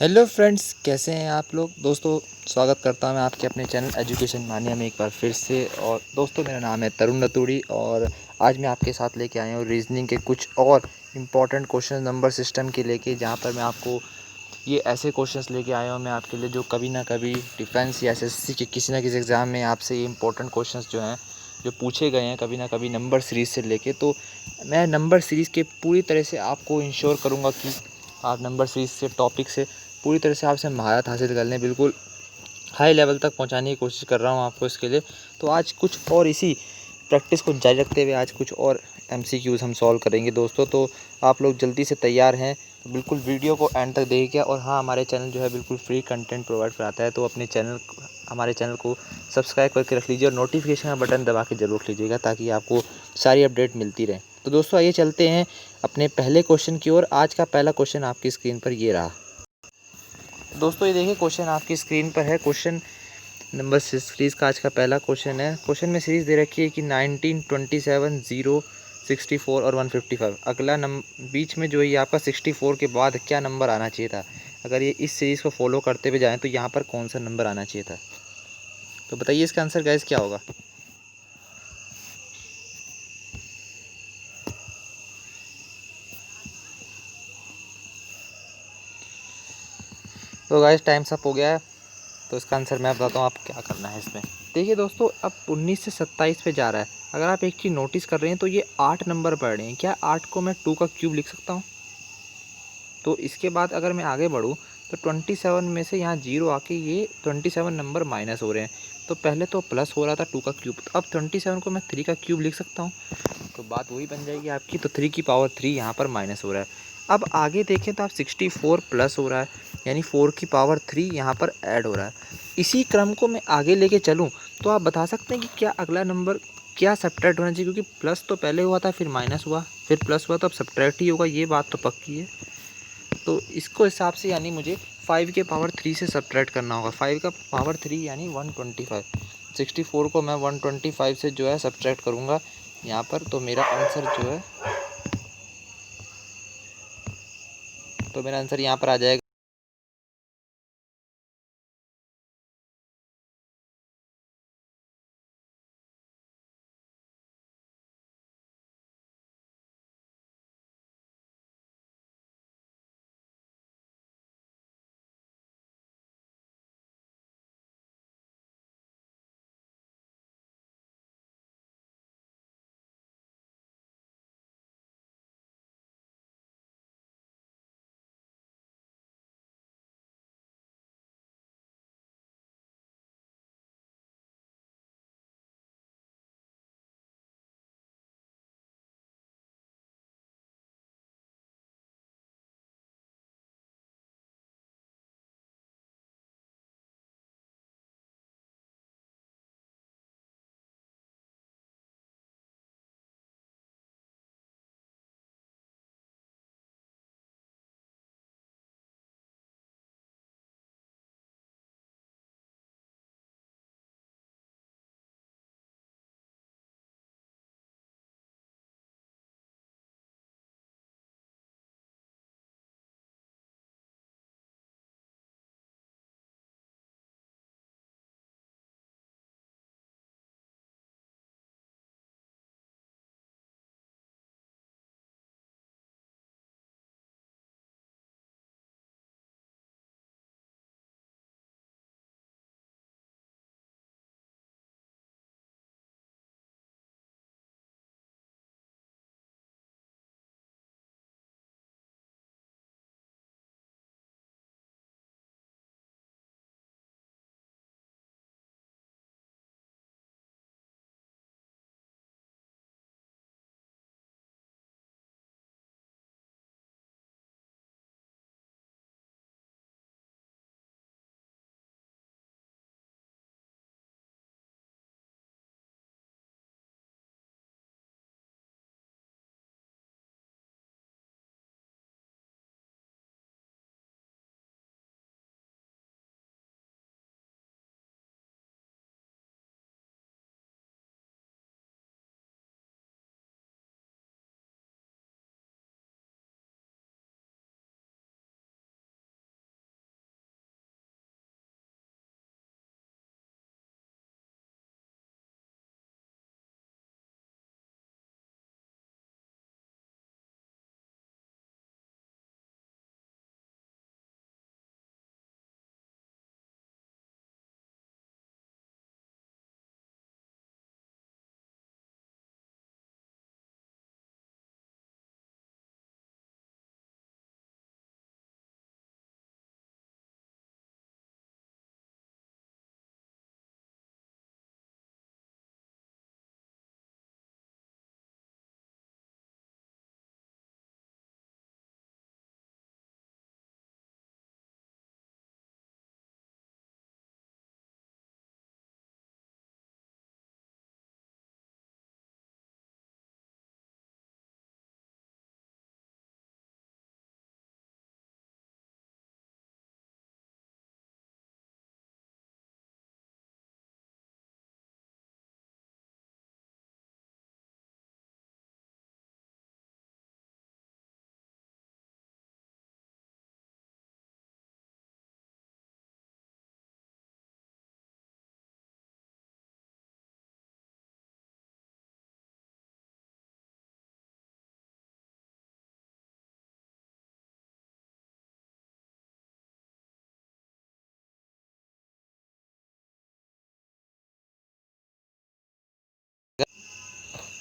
Hello friends, कैसे हैं आप लोग। दोस्तों, स्वागत करता हूं मैं आपके अपने चैनल एजुकेशन मानिया में एक बार फिर से। और दोस्तों, मेरा नाम है तरुण नतूड़ी और आज मैं आपके साथ लेके आया हूं रीजनिंग के कुछ और इम्पॉर्टेंट क्वेश्चन नंबर सिस्टम के लेके, जहां पर मैं आपको ये ऐसे क्वेश्चंस लेके आया हूं मैं आपके लिए, जो कभी ना कभी डिफेंस या एसएससी के किसी ना किसी एग्ज़ाम में आपसे ये इंपॉर्टेंट क्वेश्चंस जो हैं जो पूछे गए हैं कभी ना कभी नंबर सीरीज़ से लेके। तो मैं नंबर सीरीज़ के पूरी तरह से आपको इंश्योर करूँगा कि आप नंबर सीरीज़ से टॉपिक से पूरी तरह से आपसे महारत हासिल कर लें, बिल्कुल हाई लेवल तक पहुंचाने की कोशिश कर रहा हूं आपको इसके लिए। तो आज कुछ और इसी प्रैक्टिस को जारी रखते हुए आज कुछ और एमसीक्यूज़ हम सॉल्व करेंगे दोस्तों। तो आप लोग जल्दी से तैयार हैं तो बिल्कुल वीडियो को एंड तक देखिए। और हाँ, हमारे चैनल जो है बिल्कुल फ्री कंटेंट प्रोवाइड कराता है, तो अपने हमारे चैनल को सब्सक्राइब करके रख लीजिए और नोटिफिकेशन का बटन दबा के ज़रूर रख लीजिएगा, ताकि आपको सारी अपडेट मिलती रहे। तो दोस्तों, आइए चलते हैं अपने पहले क्वेश्चन की ओर। आज का पहला क्वेश्चन आपकी स्क्रीन पर ये रहा। दोस्तों, ये देखिए, क्वेश्चन आपकी स्क्रीन पर है। क्वेश्चन नंबर सीरीज़ का आज का पहला क्वेश्चन है। क्वेश्चन में सीरीज़ दे रखी है कि 19, 27, 0, 64 और 155। अगला बीच में जो है ये आपका 64 के बाद क्या नंबर आना चाहिए था। अगर ये इस सीरीज़ को फॉलो करते हुए जाएँ तो यहाँ पर कौन सा नंबर आना चाहिए था। तो बताइए इसका आंसर गाइस क्या होगा। तो गाइस, टाइम्स अप हो गया है। तो इसका आंसर मैं बताता हूँ आप क्या करना है इसमें। देखिए दोस्तों, अब 19 से 27 पे जा रहा है। अगर आप एक चीज़ नोटिस कर रहे हैं तो ये 8 नंबर पड़ रहे हैं। क्या 8 को मैं 2 का क्यूब लिख सकता हूँ। तो इसके बाद अगर मैं आगे बढ़ूँ तो 27 में से यहाँ 0 आके ये 27 नंबर माइनस हो रहे हैं। तो पहले तो प्लस हो रहा था 2 का क्यूब, तो अब 27 को मैं 3 का क्यूब लिख सकता हूँ। तो बात वही बन जाएगी आपकी। तो 3 की पावर 3 यहाँ पर माइनस हो रहा है। अब आगे देखें तो आप 64 प्लस हो रहा है, यानी 4 की पावर 3 यहाँ पर ऐड हो रहा है। इसी क्रम को मैं आगे लेके चलूँ तो आप बता सकते हैं कि क्या अगला नंबर क्या सब्ट्रैक्ट होना चाहिए, क्योंकि प्लस तो पहले हुआ था, फिर माइनस हुआ, फिर प्लस हुआ, तो अब सब्ट्रैक्ट ही होगा, ये बात तो पक्की है। तो इसको हिसाब से यानी मुझे 5 के पावर 3 से सब्ट्रैक्ट करना होगा। 5 का पावर 3 यानी 125। 64 को मैं 125 से जो है सब्ट्रैक्ट करूँगा यहाँ पर, तो मेरा आंसर यहाँ पर आ जाएगा।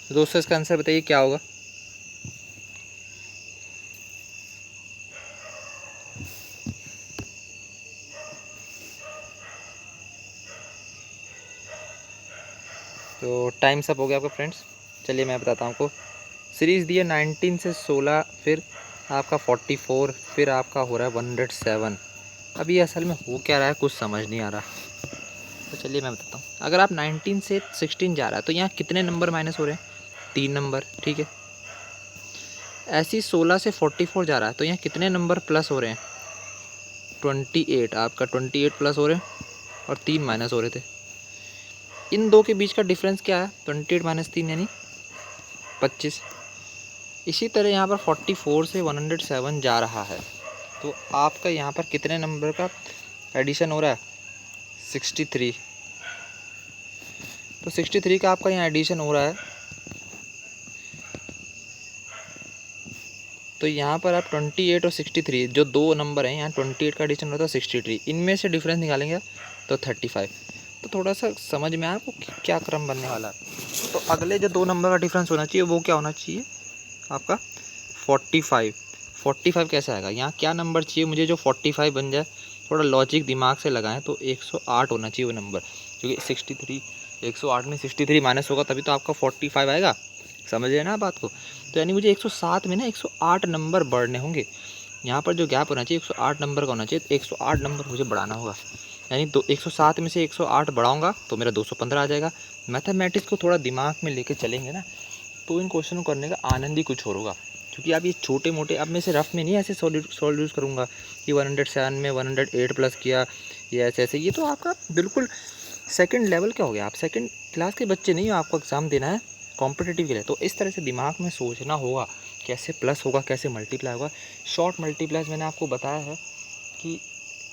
तो दोस्तों इसका आंसर बताइए क्या होगा। तो टाइम सब हो गया आपका फ्रेंड्स। चलिए मैं बताता हूँ आपको। सीरीज़ दी है 19 से 16, फिर आपका 44, फिर आपका हो रहा है 107। अब ये असल में हो क्या रहा है कुछ समझ नहीं आ रहा। तो चलिए मैं बताता हूँ। अगर आप 19 से 16 जा रहा है तो यहाँ कितने नंबर माइनस हो रहे हैं, 3 नंबर, ठीक है। ऐसे ही 16 से 44 जा रहा है तो यहाँ कितने नंबर प्लस हो रहे हैं, 28। आपका 28 प्लस हो रहे हैं और 3 माइनस हो रहे थे। इन दो के बीच का डिफरेंस क्या है, 28 माइनस 3 यानी 25। इसी तरह यहाँ पर 44 से 107 जा रहा है तो आपका यहाँ पर कितने नंबर का एडिशन हो रहा है, 63। तो 63 का आपका यहाँ एडिशन हो रहा है। तो यहाँ पर आप 28 और 63 जो दो नंबर हैं, यहाँ 28 का एडिशन होता है 63, इनमें से डिफरेंस निकालेंगे तो 35। तो थोड़ा सा समझ में आया आपको क्या क्रम बनने वाला है। तो अगले जो दो नंबर का डिफरेंस होना चाहिए वो क्या होना चाहिए आपका, 45। 45 कैसे आएगा, यहाँ क्या नंबर चाहिए मुझे जो 45 बन जाए। थोड़ा लॉजिक दिमाग से लगाएं तो 108 होना चाहिए वो नंबर, क्योंकि 63 108 में 63 माइनस होगा तभी तो आपका 45 आएगा। समझ रहे ना बात को। तो यानी मुझे 107 में ना 108 नंबर बढ़ने होंगे। यहाँ पर जो गैप होना चाहिए 108 नंबर का होना चाहिए, तो 108 नंबर मुझे बढ़ाना होगा। यानी 107 में से 108 बढ़ाऊँगा तो मेरा 215 आ जाएगा। मैथमेटिक्स को थोड़ा दिमाग में लेके चलेंगे ना तो इन क्वेश्चन को करने का आनंद ही कुछ और होगा। क्योंकि आप ये छोटे मोटे, अब मैं इसे रफ में नहीं ऐसे सॉल्व करूँगा कि 107 में 108 प्लस किया, ये ऐसे, ये तो आपका बिल्कुल सेकंड लेवल का हो गया। आप सेकंड क्लास के बच्चे नहीं हो, आपको एग्ज़ाम देना है कॉम्पिटिटिव के लिए। तो इस तरह से दिमाग में सोचना होगा कैसे प्लस होगा, कैसे मल्टीप्लाई होगा। शॉर्ट मल्टीप्लाइज मैंने आपको बताया है कि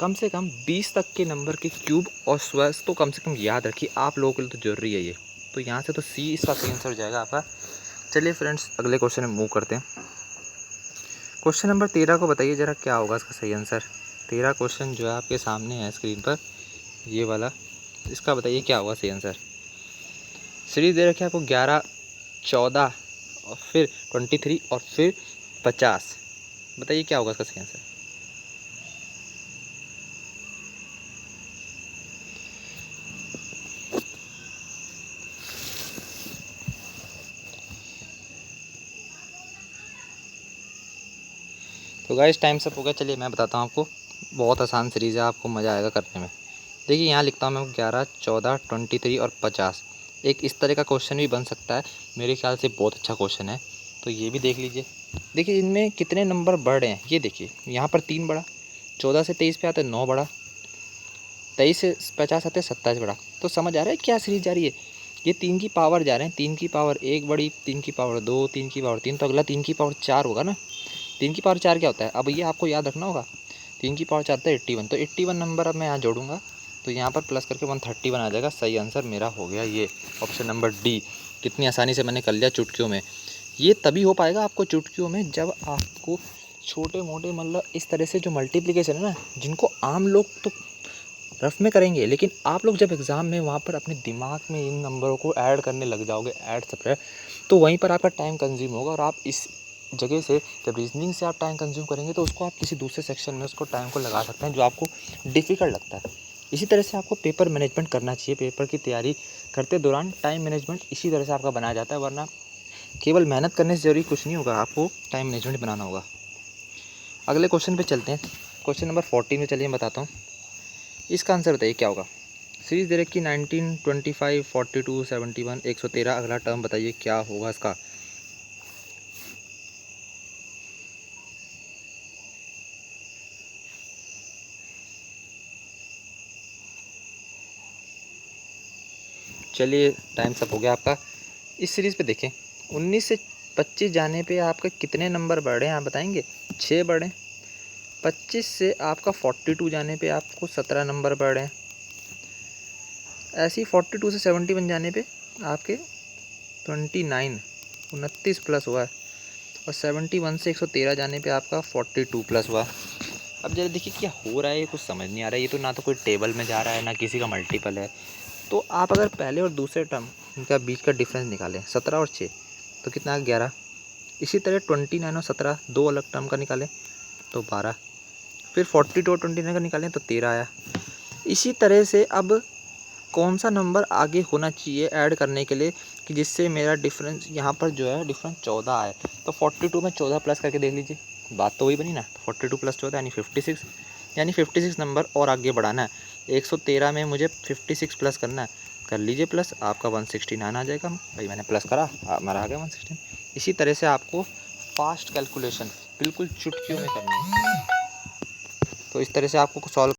कम से कम 20 तक के नंबर के क्यूब और स्क्वायर्स तो कम से कम याद रखिए, आप लोगों के लिए तो जरूरी है ये। तो यहाँ से तो सी इसका आंसर हो जाएगा आपका। चलिए फ्रेंड्स अगले क्वेश्चन में मूव करते हैं। क्वेश्चन नंबर 13 को बताइए ज़रा क्या होगा इसका सही आंसर। 13 क्वेश्चन जो है आपके सामने है स्क्रीन पर, ये वाला, इसका बताइए क्या होगा सही आंसर। सीरीज दे रखी है आपको 11, 14 और फिर 23 और फिर 50। बताइए क्या होगा इसका सही आंसर। तो गाइस टाइम सब हो गया। चलिए मैं बताता हूँ आपको, बहुत आसान सीरीज़ है, आपको मज़ा आएगा करने में। देखिए यहाँ लिखता हूँ मैं 11, 14, 23 और 50। एक इस तरह का क्वेश्चन भी बन सकता है, मेरे ख्याल से बहुत अच्छा क्वेश्चन है। तो ये भी देख लीजिए। देखिए इनमें कितने नंबर बढ़ रहे हैं, ये देखिए यहाँ पर 3 बढ़ा, 14 से 23 पे आते 9 बढ़ा, 23 से 50 आते 27 बढ़ा। तो समझ आ रहा है क्या सीरीज जा रही है। ये 3 की पावर जा रहे हैं, 3 की पावर 1 बड़ी, 3 की पावर 2, 3 की पावर 3, तो अगला 3 की पावर 4 होगा ना। 3 की पावर 4 क्या होता है, अब ये आपको याद रखना होगा। 3 की पावर 4 होता है 81, तो 81 नंबर अब मैं यहाँ जोड़ूंगा तो यहाँ पर प्लस करके 131 आ जाएगा। सही आंसर मेरा हो गया ये ऑप्शन नंबर डी। कितनी आसानी से मैंने कर लिया चुटकियों में। ये तभी हो पाएगा आपको चुटकियों में जब आपको छोटे मोटे मतलब इस तरह से जो मल्टीप्लिकेशन है ना, जिनको आम लोग तो रफ में करेंगे, लेकिन आप लोग जब एग्ज़ाम में वहाँ पर अपने दिमाग में इन नंबरों को ऐड करने लग जाओगे, ऐड सब, तो वहीं पर आपका टाइम कंज्यूम होगा। और आप इस जगह से जब रीजनिंग से आप टाइम कंज्यूम करेंगे तो उसको आप किसी दूसरे सेक्शन में उसको टाइम को लगा सकते हैं जो आपको डिफ़िकल्ट लगता है। इसी तरह से आपको पेपर मैनेजमेंट करना चाहिए। पेपर की तैयारी करते दौरान टाइम मैनेजमेंट इसी तरह से आपका बनाया जाता है, वरना केवल मेहनत करने से जरूरी कुछ नहीं होगा, आपको टाइम मैनेजमेंट बनाना होगा। अगले क्वेश्चन पे चलते हैं। क्वेश्चन नंबर 14 में चलिए मैं बताता हूँ, इसका आंसर बताइए क्या होगा। सीरीज दे रखी 19, 25, 42, 71, 113। अगला टर्म बताइए क्या होगा इसका। चलिए टाइम सब हो गया आपका। इस सीरीज़ पे देखें 19 से 25 जाने पे आपके कितने नंबर बढ़े हैं आप बताएंगे। 6 बढ़े। 25 से आपका 42 जाने पे आपको 17 नंबर बढ़े हैं। ऐसे ही 42 से 71 जाने पे आपके 29 प्लस हुआ है। और 71 से 113 जाने पे आपका 42 प्लस हुआ। अब जरा देखिए क्या हो रहा है, ये कुछ समझ नहीं आ रहा है। ये तो ना तो कोई टेबल में जा रहा है ना किसी का मल्टीपल है। तो आप अगर पहले और दूसरे टर्म इनका बीच का डिफरेंस निकालें 17 और 6, तो कितना आ गया 11। इसी तरह 29 और 17 दो अलग टर्म का निकालें तो 12। फिर 42 और 29 का निकालें तो 13 आया। इसी तरह से अब कौन सा नंबर आगे होना चाहिए ऐड करने के लिए कि जिससे मेरा डिफरेंस यहाँ पर जो है डिफरेंस 14 आए। तो 42 में 14 प्लस करके देख लीजिए, बात तो वही बनी ना। 42 + 14 यानी 56, यानी 56 नंबर और आगे बढ़ाना है। 113 में मुझे 56 प्लस करना है, कर लीजिए प्लस, आपका 169 आ जाएगा। भाई मैंने प्लस करा, मेरा आ गया 116। इसी तरह से आपको फास्ट कैलकुलेशन बिल्कुल चुटकियों में करनी है। तो इस तरह से आपको सॉल्व